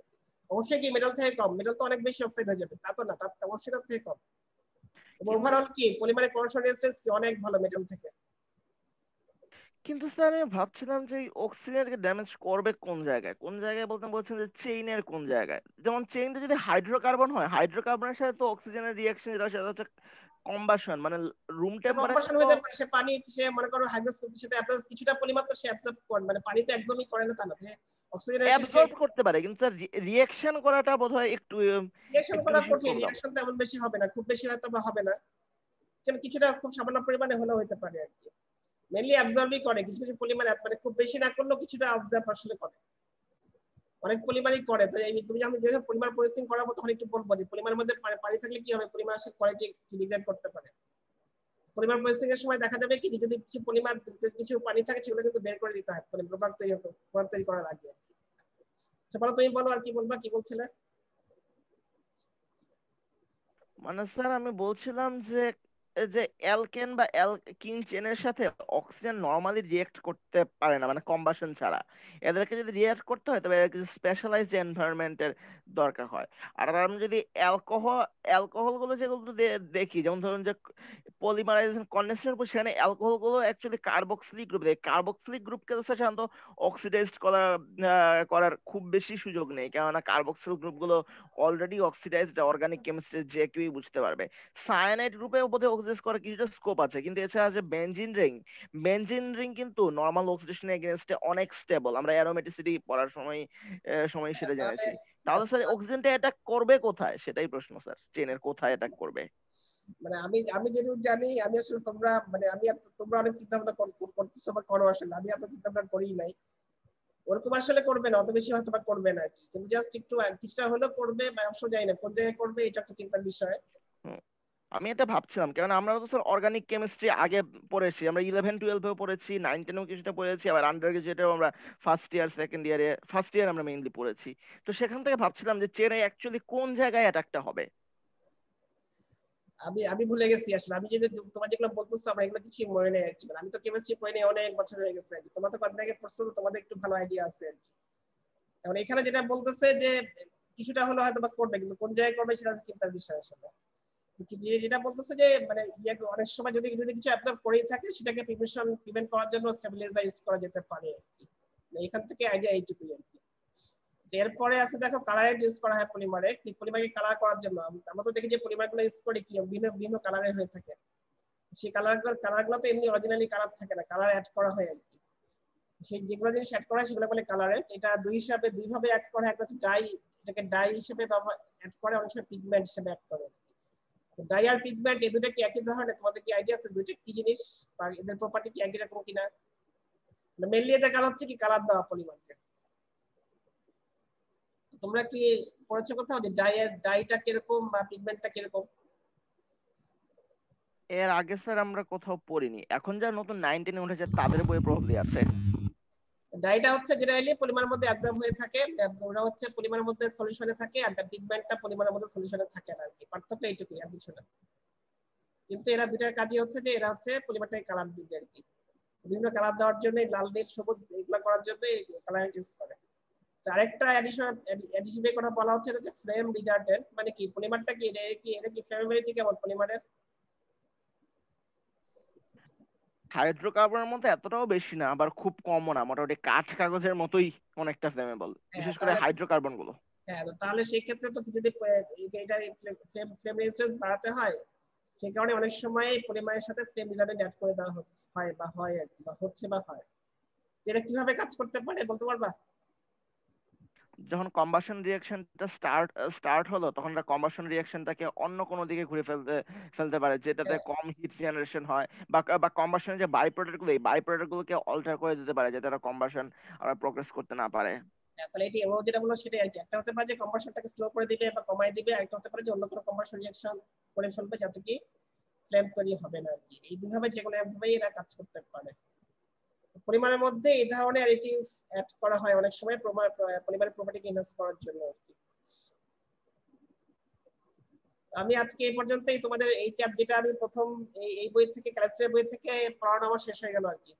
অবশ্যই কি মেটাল থেকে কম? মেটাল তো অনেক বেশি অক্সাইড হয়ে যাবে, তা তো না, তার অবশ্যই তার থেকে কম। এবং কিন্তু ওভারঅল কি পলিমারের করোশন রেজিস্ট্যান্স কি অনেক ভালো মেটাল থেকে। কিন্তু স্যার আমি ভাবছিলাম যে অক্সিজেনকে ড্যামেজ করবে কোন জায়গায়, কোন জায়গায় বলতে বলছেন যে চেইনের কোন জায়গায়? যেমন চেইনটা যদি হাইড্রোকার্বন হয়, হাইড্রোকার্বনের সাথে তো অক্সিজেনের রিঅ্যাকশন যেটা সেটা হচ্ছে কম্বাশন, মানে রুম কম্বাশন টেম্পারেচার তো। হতে পারে, সে পানি, সে মনে করো হাইড্রোস্কোপের সাথে আপনার কিছুটা পলিমার তো সে অ্যাবজর্ব করে, মানে পানিতে একদমই করে না তা না, যে অক্সিজেনের সাথে অ্যাবজর্ব করতে পারে, কিন্তু স্যার রিঅ্যাকশন করাটা বোধহয় একটু রিঅ্যাকশন একটু করা বেশি কঠিন, প্রবলেম। রিঅ্যাকশন তেমন বেশি হবে না, খুব বেশি হয়তো বা হবে না, কিন্তু কিছুটা খুব সামান্য পরিমাণে হলেও হতে পারে আর কি। মেইনলি অ্যাবজর্বই করে, কিছু কিছু পলিমার মানে খুব বেশি না করলেও কিছুটা অবজার্ভ আসলে করে, অনেক পলিমারই করে। তো এই তুমি যখন যেসব পলিমার প্রসেসিং করাবো তখন একটু বলবো যে পলিমারের মধ্যে পানি থাকলে কি হবে, পলিমার আসলে কোয়ালিটি ডিগ্রেড করতে পারে। পলিমার প্রসেসিং এর সময় দেখা যাবে কি যদি কিছু পলিমার, কিছু পানি থাকে সেগুলো কিন্তু বের করে দিতে হয়, মানে প্রোডাক্ট তৈরি করার আগে। আচ্ছা বলো, তুমি বলো আর কি বলবা, কি বলছিলে? মানে স্যার আমি বলছিলাম যে যে অ্যালকেন বা অ্যালকিন চেনের সাথে অক্সিজেন নরমালি রিয়েক্ট করতে পারে না, মানে কম্বাশন ছাড়া। এদেরকে যদি রিয়েক্ট করতে হয় তবে কিছু স্পেশালাইজড এনভায়রনমেন্টের দরকার হয়। আর আমি যদি অ্যালকোহল গুলো যেগুলো দেখি, যেমন ধরুন যে পলিমারাইজেশন কন্ডেন্সের উপর, সেখানে অ্যালকোহল গুলো অ্যাকচুয়ালি কার্বক্সিলিক গ্রুপ দেয়। কার্বক্সিলিক গ্রুপকে তো স্যার সাধারণত অক্সিডাইজড করার খুব বেশি সুযোগ নেই, কেননা কার্বক্সিল গ্রুপ গুলো অলরেডি অক্সিডাইজড, অর্গানিক কেমিস্ট্রি যে কেউই বুঝতে পারবে। সায়ানাইড গ্রুপে বোধহয় অক্সিডাইজ করার কিছুটা স্কোপ আছে, কিন্তু এছাড়া যে বেনজিন রিং কিন্তু নর্মাল অক্সিডেশনের এগেইনস্টে অনেক স্টেবল। আমরা অ্যারোমেটিসিটি পড়ার সময় সেটা তাহলে জেনেছি। তাহলে স্যার অক্সিজেনটা অ্যাটাক করবে কোথায়, সেটাই প্রশ্ন স্যার, চেনের কোথায় অ্যাটাক করবে? মানে আমি আমি যেটুকু জানি, আমি আসলে তোমরা মানে তোমরা অনেক চিন্তা ভাবনা করতেছো বা করো, আসলে আমি এত চিন্তা ভাবনা করি নাই। ওরকম আসলে করবে না, অত বেশি হয়তো বা করবে না আর কি, কিন্তু জাস্ট একটু কিছুটা হলেও করবে, বা অবশ্য জানি না কোন জায়গায় করবে, এটা একটা চিন্তার বিষয়। হুম, আমি এটা ভাবছিলাম, কারণ আমরা তো স্যার অর্গানিক কেমিস্ট্রি আগে পড়েছি, আমরা 11-12-এও পড়েছি, 9-10-এও কিছুটা পড়েছি, আবার আন্ডার গ্রাজুয়েটেও আমরা ফার্স্ট ইয়ার আমরা মেইনলি পড়েছি। তো সেখান থেকে ভাবছিলাম যে চেনে অ্যাকচুয়ালি কোন জায়গায় অ্যাটাকটা হবে। আমি আমি ভুলে গেছি আসলে, আমি যে তোমার যেগুলো বলতেছো আমার এগুলো কিছুই মনে নেই আর কি। মানে আমি তো কেমিস্ট্রি পড়ে নিয়ে অনেক বছর হয়ে গেছে আর কি, তোমার তো কদিন আগে পড়ছো, তো তোমাদের একটু ভালো আইডিয়া আছে আর কি। এখন এখানে যেটা বলতেছে যে কিছুটা হলো হয়তো বা করবে, কিন্তু কোন জায়গায় করবে সেটা হচ্ছে চিন্তার বিষয় আসলে। যেটা বলতেছে যে মানে অনেক সময় যদি যদি কিছু অ্যাবজর্ব করেই থাকে, সেটাকে প্রিভেন্ট করার জন্য স্টেবিলাইজার ইউজ করা যেতে পারে আর কি। মানে এখান থেকে আইডিয়া এইটুকুই আর কি। এরপরে আছে দেখো কালারেট ইউজ করা হয় পলিমারে, কি পলিমারকে কালার করার জন্য আমরা তো দেখি যে পলিমারগুলো ইউজ করে কি বিভিন্ন বিভিন্ন কালারের হয়ে থাকে। সেই কালারগুলো তো এমনি অরিজিনালি কালার থাকে না, কালার অ্যাড করা হয় আর কি। সেই যেগুলো জিনিস অ্যাড করা হয় সেগুলো বলে কালারেট। এটা দুই ভাবে অ্যাড করা হয়, একটা হচ্ছে ডাই, এটাকে ডাই হিসেবে অ্যাড করে, অনেক সময় পিগমেন্ট হিসেবে অ্যাড করে। ডাই আর পিগমেন্ট এই দুটো কি একই ধরনের, তোমাদের কি আইডিয়া আছে দুটো কি জিনিস, বা এদের প্রপার্টি কি একই রকম কিনা? মেনলি এটা কাজ হচ্ছে কি কালার দেওয়া পলিমারকে। তোমরা কি পড়েছো কোথাও যে ডাইটা কিরকম বা পিগমেন্টটা কিরকম? এর আগে স্যার আমরা কোথাও পড়িনি, এখন যারা নতুন 9-10-এ উঠেছে তাদের বইয়ে প্রবলি আছে। ডাইটা হচ্ছে জেনারেলি পলিমারের মধ্যে অ্যাবজর্ব হয়ে থাকে, ওটা হচ্ছে পলিমারের মধ্যে সলিউশনে থাকে, আর পিগমেন্টটা পলিমারের মধ্যে সলিউশনে থাকে না আর কি, পার্থক্য এইটুকুই আর কিছু না। কিন্তু এরা দুটার কাজই হচ্ছে যে এরা হচ্ছে পলিমারটাকে কালার দিবে আর কি, বিভিন্ন কালার দেওয়ার জন্য, লাল নীল সবুজ এগুলো করার জন্য কালার ইউজ করে। আরেকটা অ্যাডিশনের কথা বলা হচ্ছে, এটা হচ্ছে ফ্লেম রিটার্ডেন্ট। মানে কি পলিমারটা কি, এটা কি ফ্লেমেবিলিটি কেমন পলিমারের? হাইড্রোকার্বনের মধ্যে এতটাও বেশি না, আবার খুব কমও না, মোটামুটি কাঠ কাগজের মতোই অনেকটা ফ্লেমেবল, হ্যাঁ বিশেষ করে তাহলে, হাইড্রোকার্বন গুলো। হ্যাঁ তো তাহলে সেই ক্ষেত্রে তো যদি এটা ফ্লেম রেজিস্ট্যান্স বাড়াতে হয়, সেই কারণে অনেক সময় পলিমারের সাথে ফ্লেম রিটার্ডেন্ট অ্যাড করে দেওয়া হচ্ছে, হয় বা হয় আর কি, বা হচ্ছে বা হয়। এটা কিভাবে কাজ করতে পারে বলতে পারবা? যখন কম্বাশন রিয়াকশনটা স্টার্ট হলো, তখন কম্বাশন রিয়াকশনটাকে অন্য কোনো দিকে ঘুরে ফেলতে ফেলতে পারে, যেটাতে হ্যাঁ কম হিট জেনারেশন হয়, বা কম্বাশনের যে বাই প্রোডাক্ট গুলো, এই বাই প্রোডাক্ট গুলোকে অল্টার করে দিতে পারে, যাতে তারা কম্বাশন আর প্রোগ্রেস করতে না পারে। হ্যাঁ, তাহলে এটি ও যেটা বললো সেটাই আর কি। একটা হতে পারে যে কম্বাশনটাকে স্লো করে দিবে বা কমায় দিবে, আরেকটা হতে পারে যে অন্য কোনো কম্বাশন রিয়াকশন করে ফেলবে, যাতে কি ফ্লেম তৈরি হবে না আর কি। এই দুভাবে যে কোনো একভাবেই এরা কাজ করতে পারে। পলিমারের মধ্যে এই ধরনের অ্যাডিটিভ অ্যাড করা হয় অনেক সময় পলিমারের প্রপার্টিকে এনহান্স করার জন্য আর কি। আমি আজকে এই পর্যন্তই, তোমাদের এই যেটা আমি প্রথম এই বই থেকে, কেমিস্ট্রির বই থেকে পড়ানো আমার শেষ হয়ে গেল আর কি।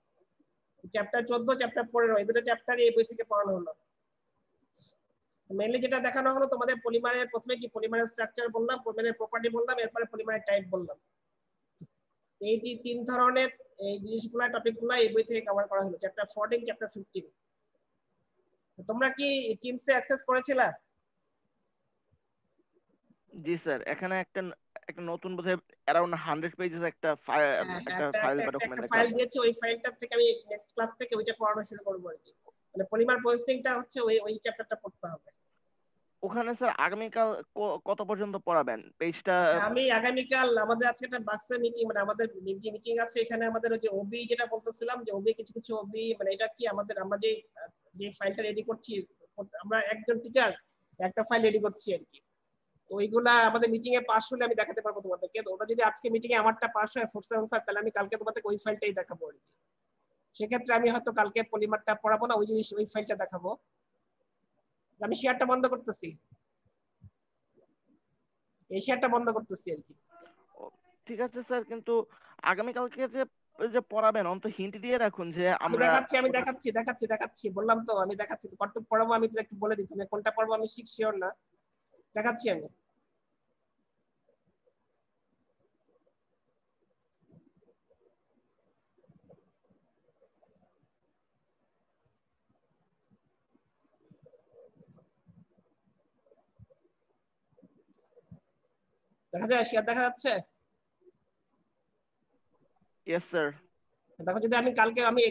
চ্যাপ্টার 14, চ্যাপ্টার 15 এই দুটো চ্যাপ্টার এই বই থেকে পড়ানো হলো। মেইনলি যেটা দেখানো হলো তোমাদের পলিমারের, প্রথমে কি পলিমারের স্ট্রাকচার বললাম, পলিমারের প্রপার্টি বললাম, এরপরে পলিমারের টাইপ বললাম। এই তিন ধরনের এই জিনিসগুলা টপিকগুলা এই বই থেকে কভার করা হলো, চ্যাপ্টার 14, চ্যাপ্টার 15। তোমরা কি টিমসে অ্যাক্সেস করেছিলা? জি স্যার, এখানে একটা একটা নতুন বোধহয় অ্যারাউন্ড 100 পেজেস একটা ফাইল, হ্যাঁ হ্যাঁ, একটা একটা ফাইল একটা বা একটা ডকুমেন্ট একটা দেখলাম। ফাইল দিয়েছে, ওই ফাইলটার থেকে আমি নেক্সট ক্লাস থেকে ওইটা পড়ানো শুরু করবো আর কি। মানে পলিমার প্রসেসিংটা হচ্ছে ওই চ্যাপ্টারটা পড়তে হবে। ওখানে স্যার আগামীকাল কত পর্যন্ত পড়াবেন পেজটা? আমি আগামীকাল, আমাদের আজকে একটা বাক্সের মিটিং, মানে আমাদের যে মিটিং আছে এখানে, আমাদের ওই যে ওবি যেটা বলতেছিলাম, যে ওবি কিছু কিছু ওবি, মানে এটা কি আমাদের, আমরা যে যে ফাইলটা রেডি করছি, আমরা একজন টিচার একটা ফাইল রেডি করছি আর কি। তো ওইগুলা আমাদের মিটিং এ পাস হলে আমি দেখাতে পারবো তোমাদেরকে। তো ওটা যদি আজকে মিটিং এ আমারটা পাস হয় 475, তাহলে আমি কালকে তোমাদেরকে ওই ফাইলটাই দেখাবো আর কি। সেক্ষেত্রে আমি হয়তো কালকে পলিমারটা পড়াবো না, ওই জিনিস ওই ফাইলটা দেখাবো। আমি শেয়ারটা বন্ধ করতেছি, এই শেয়ারটা বন্ধ করতেছি আর কি। ও, ঠিক আছে স্যার, কিন্তু আগামীকালকে যে যে পড়াবেন অন্তত হিন্ট দিয়ে রাখুন যে আমি আমরা দেখাচ্ছি, আমি ওটা। দেখাচ্ছি দেখাচ্ছি দেখাচ্ছি বললাম তো, আমি দেখাচ্ছি তো কতটুকু পড়াবো, আমি তো একটু বলে দিই, তুমি কোনটা পড়বো আমি শিওর না, দেখাচ্ছি আমি। দেখা যায়, শেয়ার দেখা যাচ্ছে? Yes sir. দেখো যদি আমি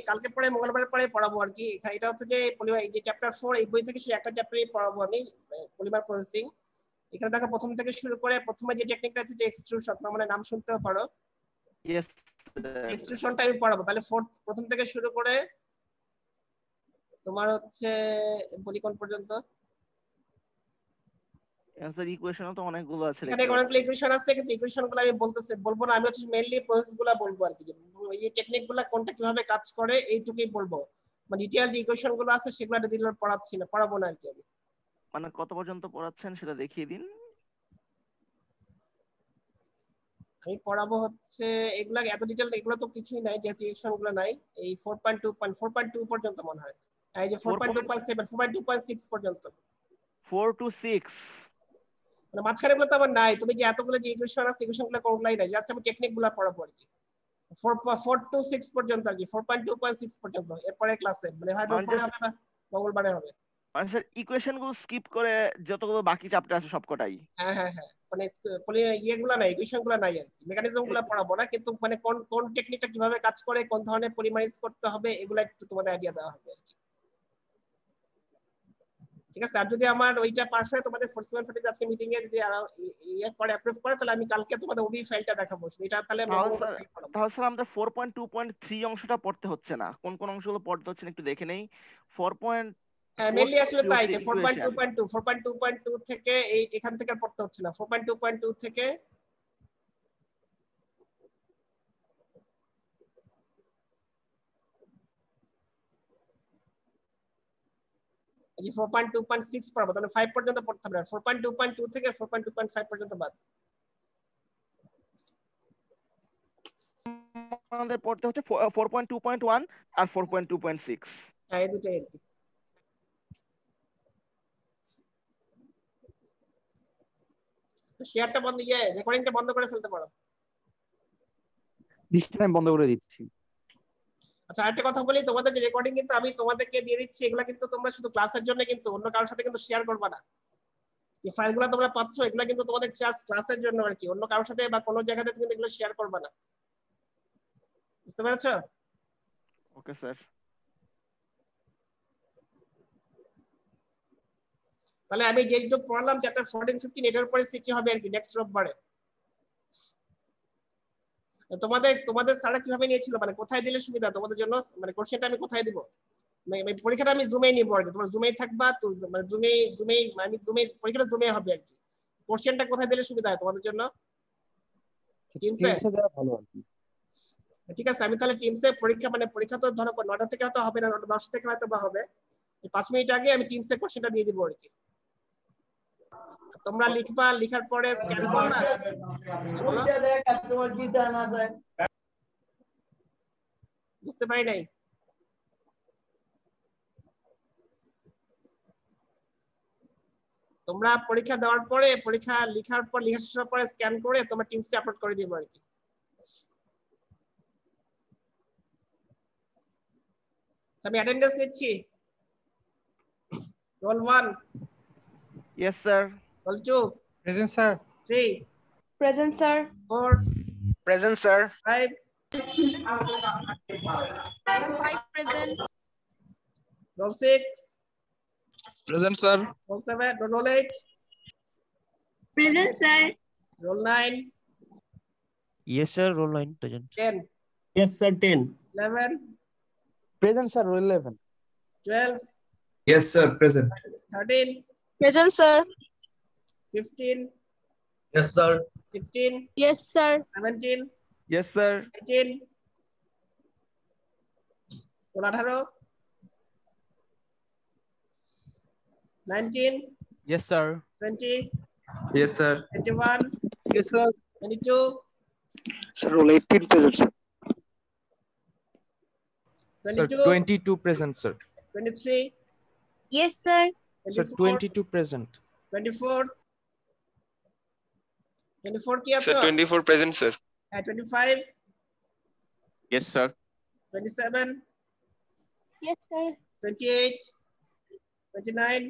কালকে পড়ে মঙ্গলবার পরে পড়াবো আর কি। এটা হচ্ছে যে পলিমার, এই যে চ্যাপ্টার 4 এই বই থেকে সেই একটা চ্যাপ্টারই পড়াবো আমি, পলিমার প্রসেসিং। এখানে দেখো প্রথম থেকে শুরু করে প্রথমে যে টেকনিকটা আছে যে এক্সট্রুশন, মানে নাম শুনতেও পারো, ইয়েস এক্সট্রুশনটা আমি পড়াবো। তাহলে প্রথম থেকে শুরু করে তোমার হচ্ছে বলি কোন পর্যন্ত। অ্যানসার ইকুয়েশনও তো অনেকগুলো আছে এখানে দেখতে অনেকগুলো পাচ্ছি। ইকুয়েশন আছে, কিন্তু ইকুয়েশন গুলো আমি বলবো না। আমি হচ্ছে মেইনলি প্রসেস গুলো বলবো আর কি, যে এই টেকনিক গুলো কোনটা কিভাবে কাজ করে এইটুকুই বলবো। মানে ডিটেইল যে ইকুয়েশন গুলো আছে সেগুলো ডিটেইল পড়াবো না আর কি আমি। মানে কত পর্যন্ত পড়াচ্ছেন সেটা দেখিয়ে দিন। আমি পড়াবো হচ্ছে এগুলা এত ডিটেইল, এগুলো তো কিছুই নাই যেহেতু ইকুয়েশন গুলো নাই। এই 4.2 পর্যন্ত মনে হয়, এই যে 4.2.7 4.2.6 পর্যন্ত। 4 to 6 মানে মাঝখানে গুলো তো আবার নাই। তুমি যে এতগুলো যে ইকুয়েশন আছে ইকুয়েশন গুলো কোনগুলাই নাই, জাস্ট আমি টেকনিক গুলো পড়াবো আর কি। 4 to 6 পর্যন্ত আর কি, 4.2.6 পর্যন্ত। এরপরে ক্লাসে মানে হয়তো পরে হবে না, মঙ্গলবারে হবে। মানে স্যার ইকুয়েশন গুলো স্কিপ করে যতগুলো বাকি চ্যাপ্টার আছে সবকটাই। হ্যাঁ, মানে ইয়েগুলো নাই, ইকুয়েশন গুলো নাই আর কি। মেকানিজম গুলো পড়াবো না, কিন্তু মানে কোন কোন টেকনিকটা কিভাবে কাজ করে, কোন ধরনের পলিমারাইজ করতে হবে, এগুলো একটু তোমাদের আইডিয়া দেওয়া হবে আর কি। ঠিক আছে। আর যদি আমার ওইটা পাস হয়, তোমাদের ফোর্সম্যান ফটিক আজকে মিটিং এ যদি ইয়ে করে অ্যাপ্রুভ করে, তাহলে আমি কালকে তোমাদের ওবি ফাইলটা দেখাবো। এটা তাহলে তাহলে স্যার আমাদের 4.2.3 অংশটা পড়তে হচ্ছে না, কোন কোন অংশগুলো পড়তে হচ্ছে না একটু দেখে নেই। 4. হ্যাঁ মেইনলি আসলে তাই যে ইকুয়েশন 4.2.2 থেকে এখান থেকে পড়তে হচ্ছে না। 4.2.2 থেকে এই যে 4.2.6 পড়াবো, তাহলে 5 পর্যন্ত পড়তে হবে। 4.2.2 থেকে 4.2.5 পর্যন্ত বাদ। আমাদের পড়তে হচ্ছে 4.2.1 আর 4.2.6। হ্যাঁ এই দুটাই আর কি। শেয়ারটা বন্ধ, রেকর্ডিংটা বন্ধ করে ফেলতে পারো। আমি বন্ধ করে দিচ্ছি। আচ্ছা আরেকটা কথা বলি, তোমাদের যে রেকর্ডিং কিন্তু আমি তোমাদেরকে দিয়ে দিচ্ছি, এগুলা কিন্তু তোমরা শুধু ক্লাসের জন্য, কিন্তু অন্য কারোর সাথে কিন্তু শেয়ার করবে না। যে ফাইলগুলো তোমরা পাচ্ছ এগুলা কিন্তু তোমাদের ক্লাসের জন্য আর কি, অন্য কারোর সাথে বা কোনো জায়গাতে কিন্তু এগুলো শেয়ার করবে না। বুঝতে পেরেছো? Okay sir. তাহলে আমি যেটুকু পড়লাম চ্যাপ্টার 14-15 এটার উপরে সিটি হবে আর কি নেক্সট রোববারে। তোমাদের স্যাররা কিভাবে নিয়েছিল, মানে কোথায় দিলে সুবিধা তোমাদের জন্য, মানে কোশ্চেনটা আমি কোথায় দিব? পরীক্ষাটা আমি জুমে নিব আর কি, তোমরা জুমেই থাকবা তো, মানে জুমে পরীক্ষাটা জুমে হবে আর কি। কোশ্চেনটা কোথায় দিলে সুবিধা হয় তোমাদের জন্য? টিমসে দেওয়া ভালো আর কি। ঠিক আছে, আমি তাহলে টিমসে পরীক্ষা তো ধরো 9টা থেকে হয়তো হবে না, 9টা 10 থেকে হয়তো বা হবে। 5 মিনিট আগে আমি টিমসে কোশ্চেনটা দিয়ে দিব আর কি। তোমরা লিখবা, লিখার পরে স্ক্যান করবা। বুঝতে পারি নাই। তোমরা পরীক্ষা দেওয়ার পরে, পরীক্ষা লেখার পর, লেখা শেষ হওয়ার পরে স্ক্যান করে তোমরা টিমসে আপলোড করে দিবে আর কি। আমি অ্যাটেন্ডেন্স নিচ্ছি। Roll 1, yes sir. Roll 2, Present, sir. 3, Present, sir. 4, Present, sir. 5, 5 present. roll 6, Present, sir. roll 7, roll 8, Present, sir. roll 9, Yes, sir. Roll 9 present. 10, Yes, sir. 10. 11, present sir, roll 11। 12, Yes, sir. Present. 13, Present, sir. 15, Yes, sir. 16, Yes, sir. 17, yes sir. 18, roll 18, 19, Yes, sir. 20, Yes, sir. 21, Yes, sir. 22, Sir, roll 18 present, sir. Sir, 22, 22 present, sir. 23, Yes, sir. Sir, 24, 22 present. 24, 24 কি আছে? Sir, 24 present, sir. 25, Yes, sir. 27, Yes, sir. 28, 29,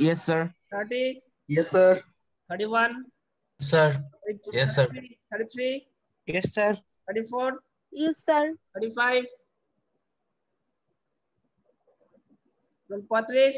Yes, sir. 30, Yes, sir. 31, Sir. 32, Yes, sir. 33, Yes, sir. 34, Yes, sir. 35, roll 35,